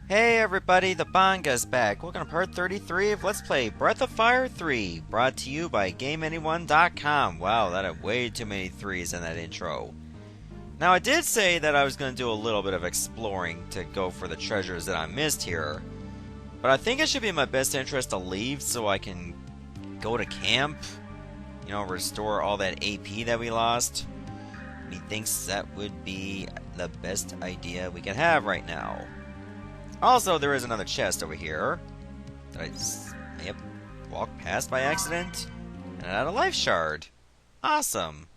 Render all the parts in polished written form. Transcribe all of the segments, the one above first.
Hey everybody, the Banga's back. Welcome to part 33 of Let's Play Breath of Fire 3, brought to you by GameAnyone.com. Wow, that had way too many threes in that intro. Now, I did say that I was going to do a little bit of exploring to go for the treasures that I missed here, but I think it should be in my best interest to leave so I can go to camp, you know, restore all that AP that we lost. He thinks that would be the best idea we can have right now. Also, there is another chest over here that I just may have walked past by accident, and I had a life shard. Awesome.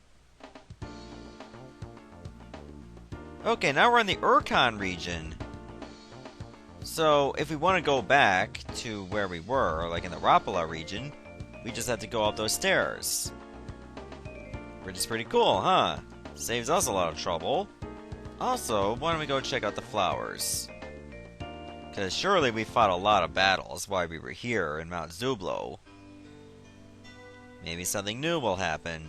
Okay, now we're in the Urkan region. So, if we want to go back to where we were, like in the Rhapala region, we just have to go up those stairs. Which is pretty cool, huh? Saves us a lot of trouble. Also, why don't we go check out the flowers? Because surely we fought a lot of battles while we were here in Mount Zublo. Maybe something new will happen.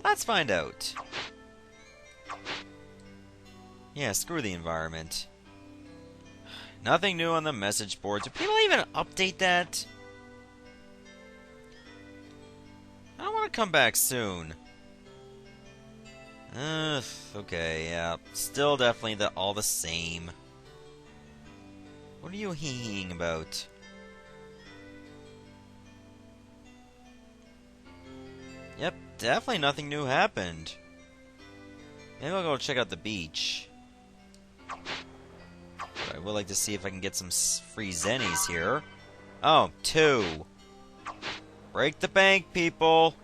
Let's find out. Yeah, screw the environment. Nothing new on the message board. Do people even update that? I want to come back soon. Okay, yeah. Still definitely all the same. What are you hee-heeing about? Yep, definitely nothing new happened. Maybe I'll go check out the beach. But I would like to see if I can get some free zennies here. Oh, 2. Break the bank, people!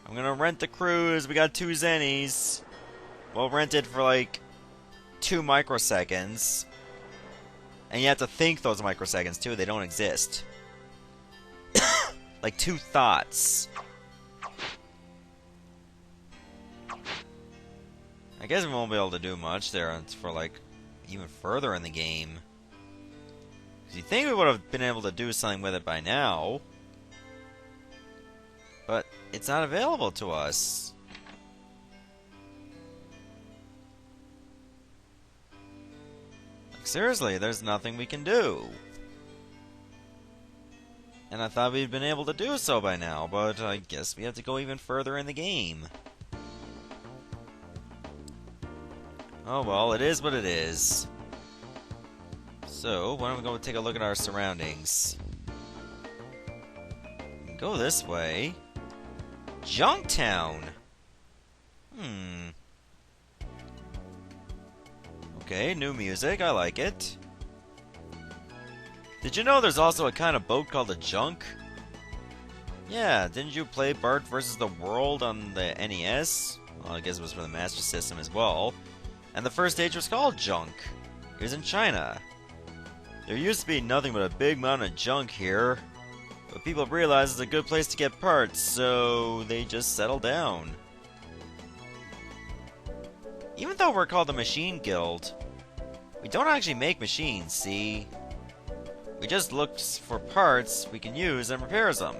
I'm gonna rent the cruise. We got 2 zennies. We'll rent it for like 2 microseconds. And you have to think those microseconds too, they don't exist. Like 2 thoughts. I guess we won't be able to do much there for like even further in the game. Because you think we would have been able to do something with it by now. But it's not available to us. Seriously, there's nothing we can do. And I thought we'd been able to do so by now, but I guess we have to go even further in the game. Oh well, it is what it is. So, why don't we go take a look at our surroundings? We can go this way. Junktown! Okay, new music, I like it. Did you know there's also a kind of boat called a junk? Yeah, didn't you play Bart vs. the World on the NES? Well, I guess it was for the Master System as well. And the first stage was called Junk. It was in China. There used to be nothing but a big mountain of junk here. But people realized it's a good place to get parts, so they just settled down. Even though we're called the Machine Guild, we don't actually make machines, see? We just look for parts we can use and repairs them.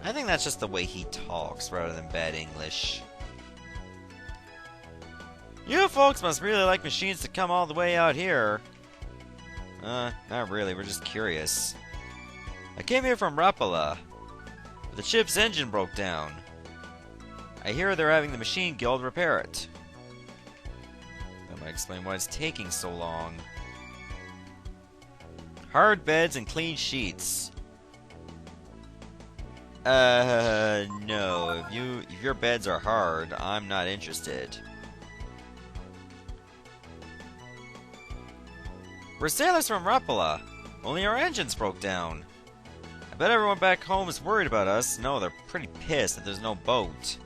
I think that's just the way he talks rather than bad English. You folks must really like machines to come all the way out here. Not really, we're just curious. I came here from Rhapala, but the ship's engine broke down. I hear they're having the Machine Guild repair it. That might explain why it's taking so long. Hard beds and clean sheets. No. If your beds are hard, I'm not interested. We're sailors from Rhapala. Only our engines broke down. I bet everyone back home is worried about us. No, they're pretty pissed that there's no boat.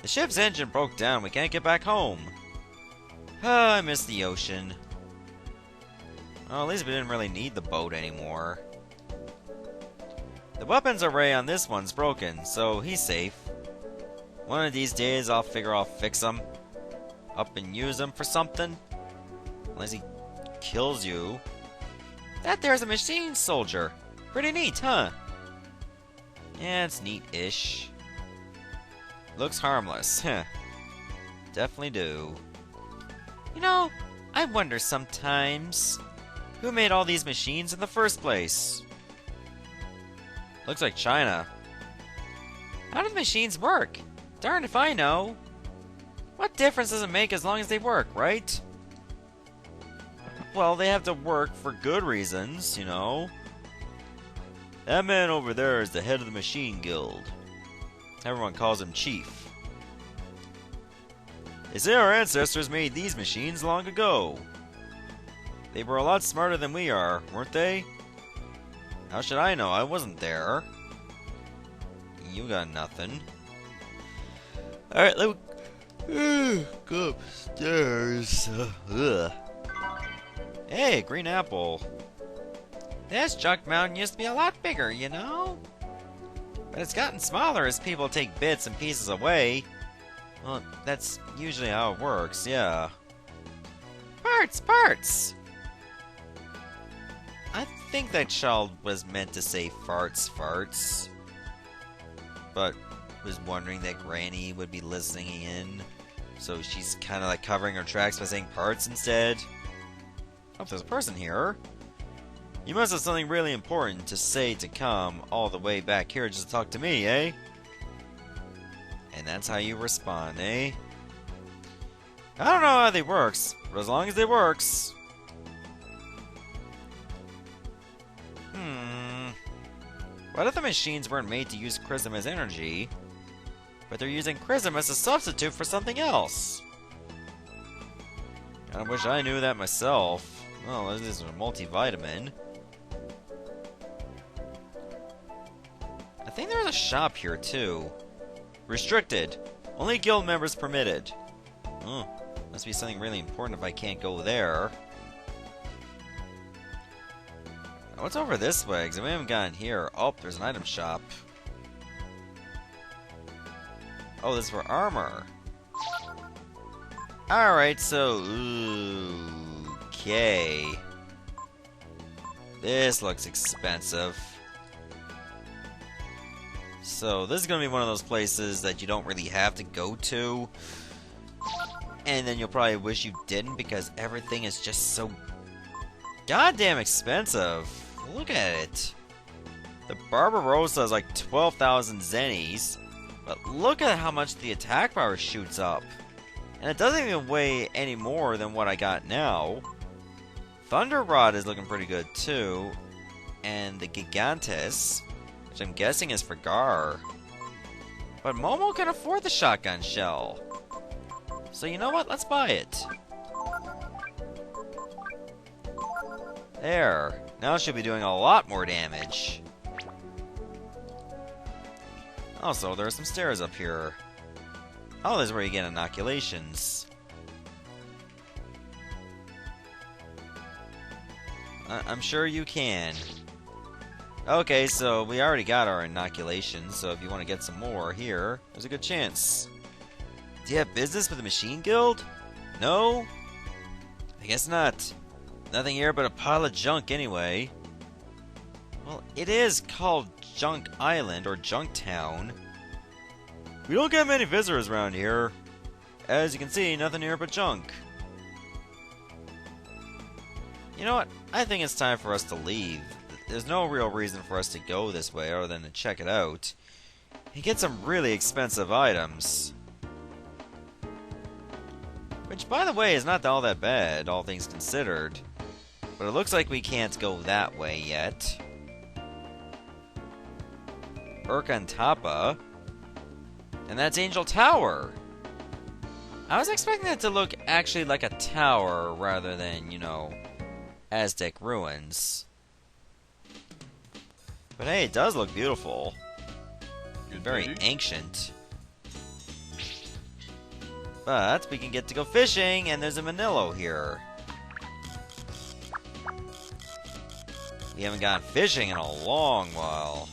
The ship's engine broke down. We can't get back home. I miss the ocean. Well, at least we didn't really need the boat anymore. The weapons array on this one's broken, so he's safe. One of these days I'll figure I'll fix him up and use him for something. Unless he kills you. That there's a machine soldier. Pretty neat, huh? Yeah, it's neat-ish. Looks harmless. Heh. Definitely do. You know, I wonder sometimes, who made all these machines in the first place? Looks like China. How do the machines work? Darn if I know. What difference does it make as long as they work, right? Well, they have to work for good reasons, you know. That man over there is the head of the Machine Guild. Everyone calls him Chief. They say our ancestors made these machines long ago. They were a lot smarter than we are, weren't they? How should I know? I wasn't there. You got nothing. Alright, let's go upstairs. Hey, green apple. This junk mountain used to be a lot bigger, you know? But it's gotten smaller as people take bits and pieces away. Well, that's usually how it works, yeah. Parts! I think that child was meant to say farts. But was wondering that Granny would be listening in. So she's kind of like covering her tracks by saying parts instead. Oh, there's a person here. You must have something really important to say to come all the way back here just to talk to me, eh? And that's how you respond, eh? I don't know how they works, but as long as they works. What if the machines weren't made to use Chrism as energy, but they're using Chrism as a substitute for something else? I wish I knew that myself. Oh, this is a multivitamin. I think there's a shop here too. Restricted. Only guild members permitted. Oh, must be something really important if I can't go there. What's over this way? Because we haven't gotten here. Oh, there's an item shop. Oh, this is for armor. Alright, so... okay. This looks expensive. So, this is going to be one of those places that you don't really have to go to. And then you'll probably wish you didn't because everything is just so goddamn expensive. Look at it. The Barbarossa is like 12,000 zennies. But look at how much the attack power shoots up. And it doesn't even weigh any more than what I got now. Thunder Rod is looking pretty good too. And the Gigantes, which I'm guessing is for Gar. But Momo can afford the shotgun shell. So you know what? Let's buy it. There. Now she'll be doing a lot more damage. Also, there are some stairs up here. Oh, this is where you get inoculations. I'm sure you can. Okay, so we already got our inoculations, so if you want to get some more here, there's a good chance. Do you have business with the Machine Guild? No? I guess not. Nothing here but a pile of junk anyway. Well, it is called Junk Island, or Junk Town. We don't get many visitors around here. As you can see, nothing here but junk. You know what? I think it's time for us to leave. There's no real reason for us to go this way other than to check it out. And get some really expensive items. Which, by the way, is not all that bad, all things considered. But it looks like we can't go that way yet. Urkan Tapa. And that's Angel Tower. I was expecting that to look actually like a tower rather than, you know, Aztec ruins. But hey, it does look beautiful. Very ancient. But we can get to go fishing, and there's a Manillo here. We haven't gone fishing in a long while.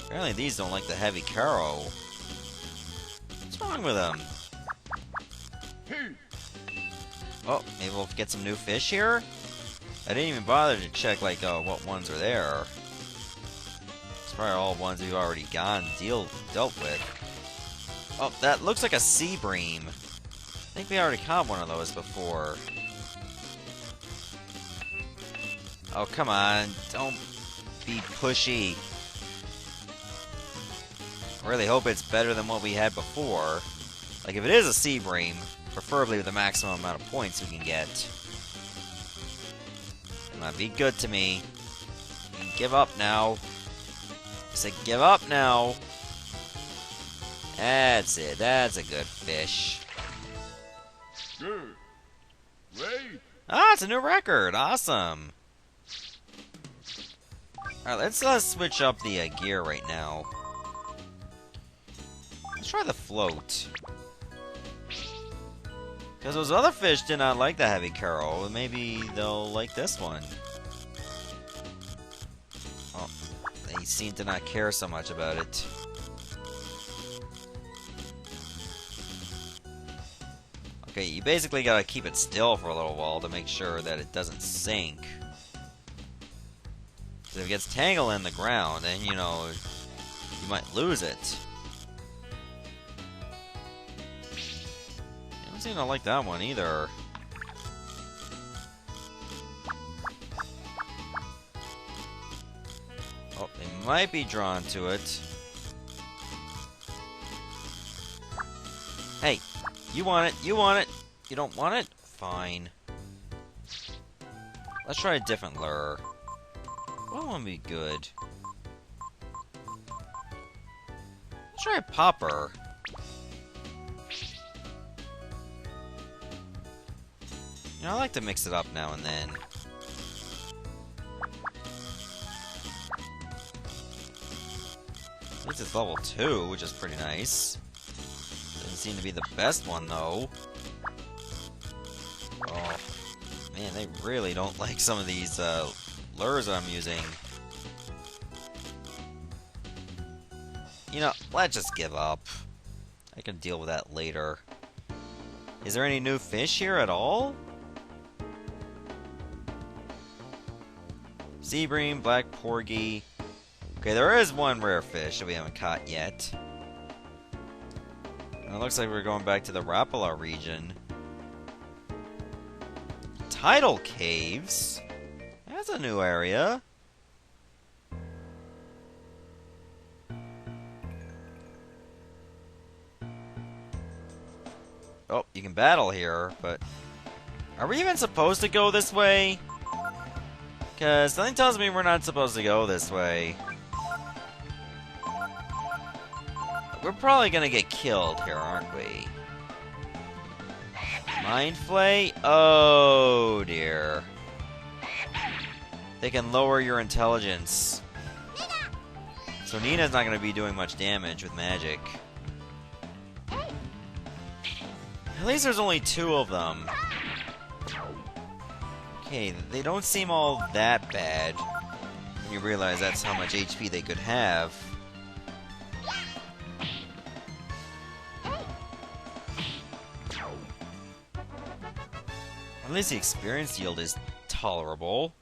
Apparently these don't like the heavy caro. What's wrong with them? Oh, maybe we'll get some new fish here? I didn't even bother to check, like, what ones are there. It's probably all ones we've already dealt with. Oh, that looks like a sea bream. think we already caught one of those before. Oh, come on. Don't be pushy. I really hope it's better than what we had before. Like, if it is a Sea Bream, preferably with the maximum amount of points we can get. Come on, be good to me. Give up now. I said give up now. That's it. That's a good fish. Ah, it's a new record. Awesome. Alright, let's switch up the gear right now. Let's try the float. Because those other fish did not like the heavy curl. Maybe they'll like this one. Oh, they seem to not care so much about it. Okay, you basically gotta keep it still for a little while to make sure that it doesn't sink. Because if it gets tangled in the ground, then, you know, you might lose it. I don't seem to like that one either. Oh, they might be drawn to it. Hey, you want it, you want it. You don't want it? Fine. Let's try a different lure. What one would be good? Let's try a popper. You know, I like to mix it up now and then. At least it's level 2, which is pretty nice. Doesn't seem to be the best one, though. Oh, man, they really don't like some of these lures I'm using. You know, let's just give up. I can deal with that later. Is there any new fish here at all? Sea bream, black porgy. Okay, there is one rare fish that we haven't caught yet. And it looks like we're going back to the Rhapala region. Tidal Caves? That's a new area. Oh, you can battle here, but... Are we even supposed to go this way? Because something tells me we're not supposed to go this way. We're probably gonna get killed here, aren't we? Mind Flay? Oh dear. They can lower your intelligence. So Nina's not gonna be doing much damage with magic. At least there's only 2 of them. Okay, they don't seem all that bad when you realize that's how much HP they could have. At least the experience yield is tolerable.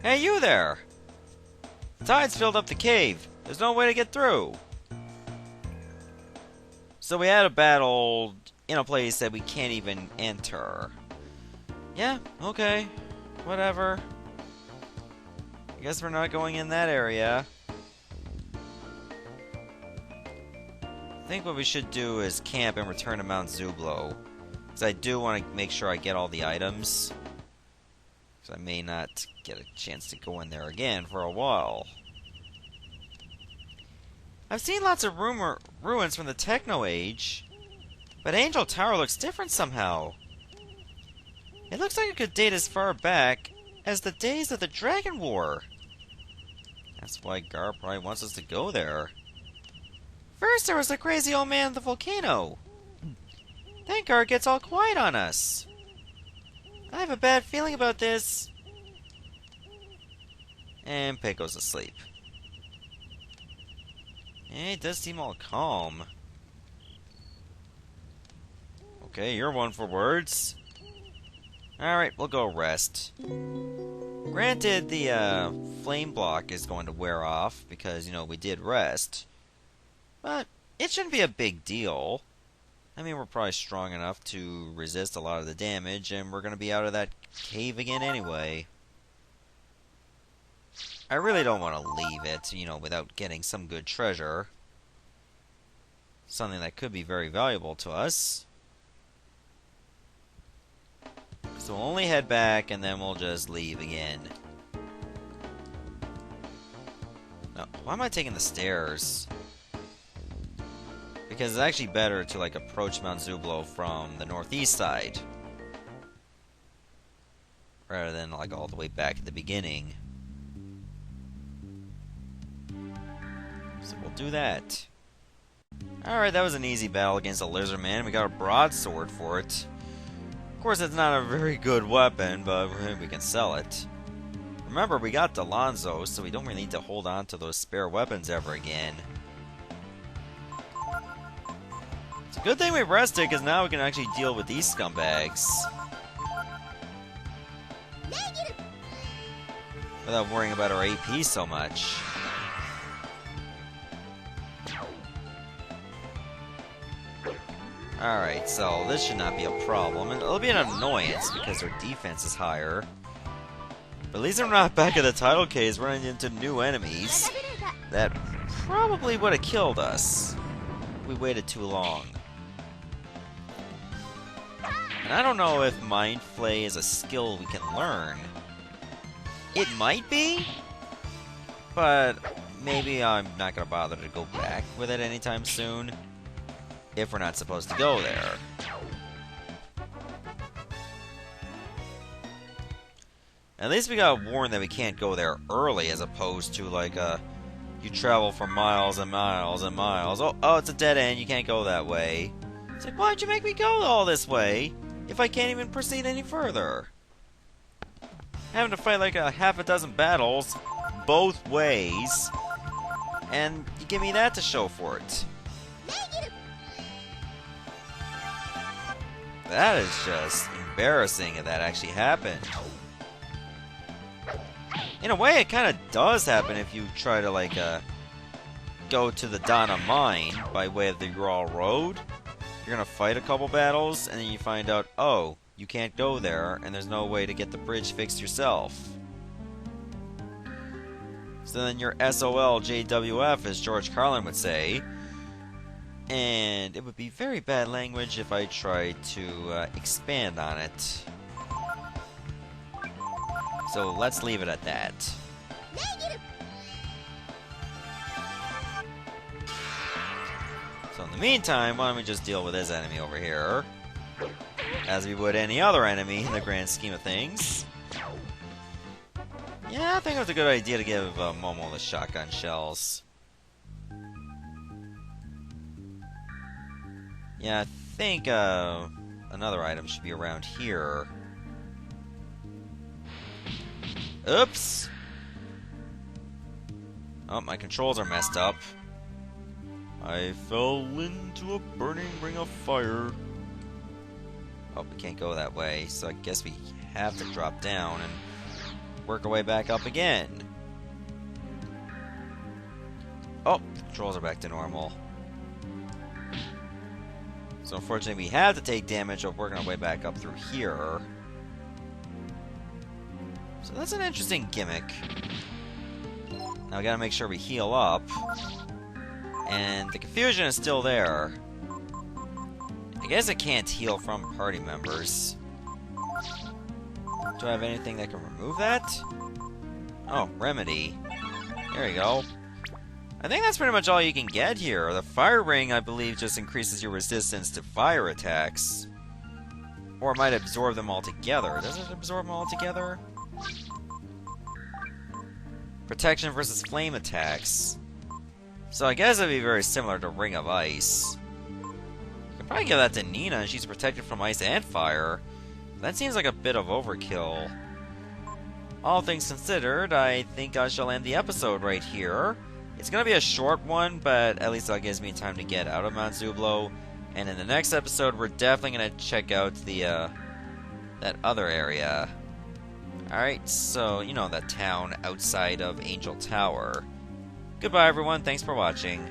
Hey, you there! The tide's filled up the cave. There's no way to get through. So we had a battle in a place that we can't even enter. Yeah, okay. Whatever. I guess we're not going in that area. I think what we should do is camp and return to Mount Zublo. Because I do want to make sure I get all the items. Because I may not get a chance to go in there again for a while. I've seen lots of ruins from the Techno Age. But Angel Tower looks different somehow. It looks like it could date as far back as the days of the Dragon War. That's why Gar probably wants us to go there. First there was the crazy old man at the volcano. Then Gar gets all quiet on us. I have a bad feeling about this. And Pig goes to sleep. Yeah, it does seem all calm. Okay, you're one for words. Alright, we'll go rest. Granted, the flame block is going to wear off because, you know, we did rest. But it shouldn't be a big deal. I mean, we're probably strong enough to resist a lot of the damage, and we're going to be out of that cave again anyway. I really don't want to leave it, you know, without getting some good treasure. Something that could be very valuable to us. So we'll only head back, and then we'll just leave again. Now, why am I taking the stairs? Because it's actually better to, like, approach Mount Zublo from the northeast side. Rather than, like, all the way back at the beginning. So we'll do that. Alright, that was an easy battle against the Lizard Man. We got a broadsword for it. Of course, it's not a very good weapon, but we can sell it. Remember, we got Delonzo, so we don't really need to hold on to those spare weapons ever again. It's a good thing we rested, because now we can actually deal with these scumbags. Without worrying about our AP so much. Alright, so this should not be a problem. And it'll be an annoyance because their defense is higher. But at least we're not back at the Tidal Caves running into new enemies that probably would have killed us if we waited too long. And I don't know if Mind Flay is a skill we can learn. It might be, but maybe I'm not going to bother to go back with it anytime soon. If we're not supposed to go there. At least we got warned that we can't go there early, as opposed to like you travel for miles and miles and miles. Oh, it's a dead end. You can't go that way. It's like, why'd you make me go all this way if I can't even proceed any further? Having to fight like a half a dozen battles both ways, and you give me that to show for it. That is just embarrassing if that actually happened. In a way, it kind of does happen if you try to, like, go to the Dana Mine by way of the Ural Road. You're gonna fight a couple battles, and then you find out, oh, you can't go there, and there's no way to get the bridge fixed yourself. So then you're SOL JWF, as George Carlin would say. And it would be very bad language if I tried to expand on it. So let's leave it at that. So in the meantime, why don't we just deal with this enemy over here, as we would any other enemy in the grand scheme of things. Yeah, I think it was a good idea to give Momo the shotgun shells. Yeah, I think another item should be around here. Oops! Oh, my controls are messed up. I fell into a burning ring of fire. Oh, we can't go that way, so I guess we have to drop down and work our way back up again. Oh, the controls are back to normal. So unfortunately we have to take damage of working our way back up through here. So that's an interesting gimmick. Now we gotta make sure we heal up. And the confusion is still there. I guess I can't heal from party members. Do I have anything that can remove that? Oh, remedy. There we go. I think that's pretty much all you can get here. The fire ring, I believe, just increases your resistance to fire attacks. Or it might absorb them all together. Does it absorb them all together? Protection versus flame attacks. So I guess it'd be very similar to Ring of Ice. You can probably give that to Nina, and she's protected from ice and fire. That seems like a bit of overkill. All things considered, I think I shall end the episode right here. It's going to be a short one, but at least that gives me time to get out of Mount Zublo. And in the next episode, we're definitely going to check out the that other area. Alright, so, you know, that town outside of Angel Tower. Goodbye, everyone. Thanks for watching.